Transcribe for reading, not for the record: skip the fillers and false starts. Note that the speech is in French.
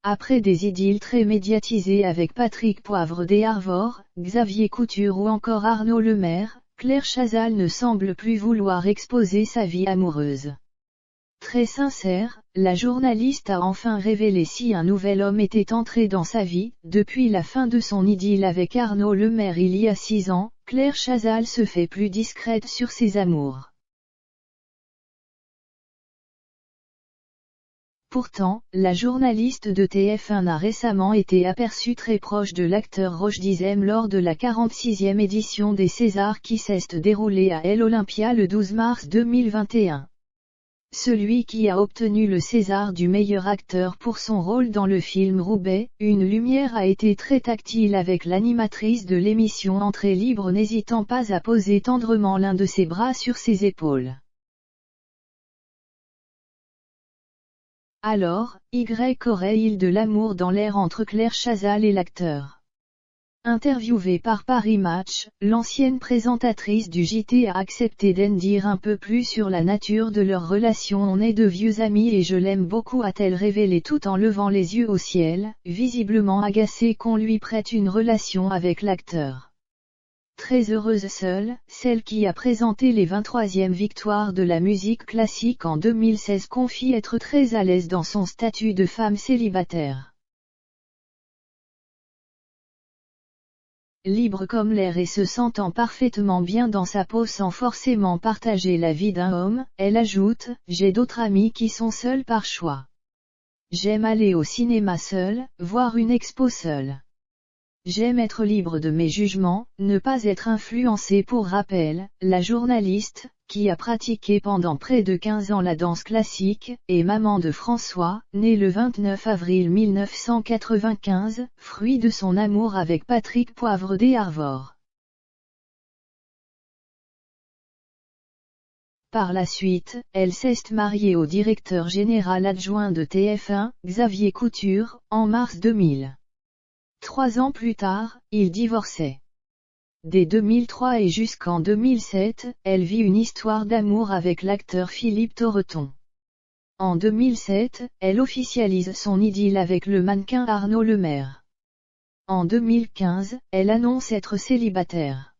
Après des idylles très médiatisées avec Patrick Poivre des Arvor, Xavier Couture ou encore Arnaud Lemaire, Claire Chazal ne semble plus vouloir exposer sa vie amoureuse. Très sincère, la journaliste a enfin révélé si un nouvel homme était entré dans sa vie. Depuis la fin de son idylle avec Arnaud Lemaire il y a 6 ans, Claire Chazal se fait plus discrète sur ses amours. Pourtant, la journaliste de TF1 a récemment été aperçue très proche de l'acteur Roch Dizem lors de la 46e édition des Césars qui s'est déroulée à El Olympia le 12 mars 2021. Celui qui a obtenu le César du meilleur acteur pour son rôle dans le film Roubaix, Une lumière a été très tactile avec l'animatrice de l'émission Entrée libre n'hésitant pas à poser tendrement l'un de ses bras sur ses épaules. Alors, aurait-il de l'amour dans l'air entre Claire Chazal et l'acteur? Interviewée par Paris Match, l'ancienne présentatrice du JT a accepté d'en dire un peu plus sur la nature de leur relation. On est de vieux amis et je l'aime beaucoup, a-t-elle révélé tout en levant les yeux au ciel, visiblement agacée qu'on lui prête une relation avec l'acteur. Très heureuse seule, celle qui a présenté les 23e victoires de la musique classique en 2016 confie être très à l'aise dans son statut de femme célibataire. Libre comme l'air et se sentant parfaitement bien dans sa peau sans forcément partager la vie d'un homme, elle ajoute « J'ai d'autres amis qui sont seuls par choix. J'aime aller au cinéma seule, voir une expo seule. J'aime être libre de mes jugements, ne pas être influencée. » Pour rappel, la journaliste, qui a pratiqué pendant près de 15 ans la danse classique, est maman de François, né le 29 avril 1995, fruit de son amour avec Patrick Poivre des Arvor. Par la suite, elle s'est mariée au directeur général adjoint de TF1, Xavier Couture, en mars 2000. 3 ans plus tard, ils divorçaient. Dès 2003 et jusqu'en 2007, elle vit une histoire d'amour avec l'acteur Philippe Torreton. En 2007, elle officialise son idylle avec le mannequin Arnaud Lemaire. En 2015, elle annonce être célibataire.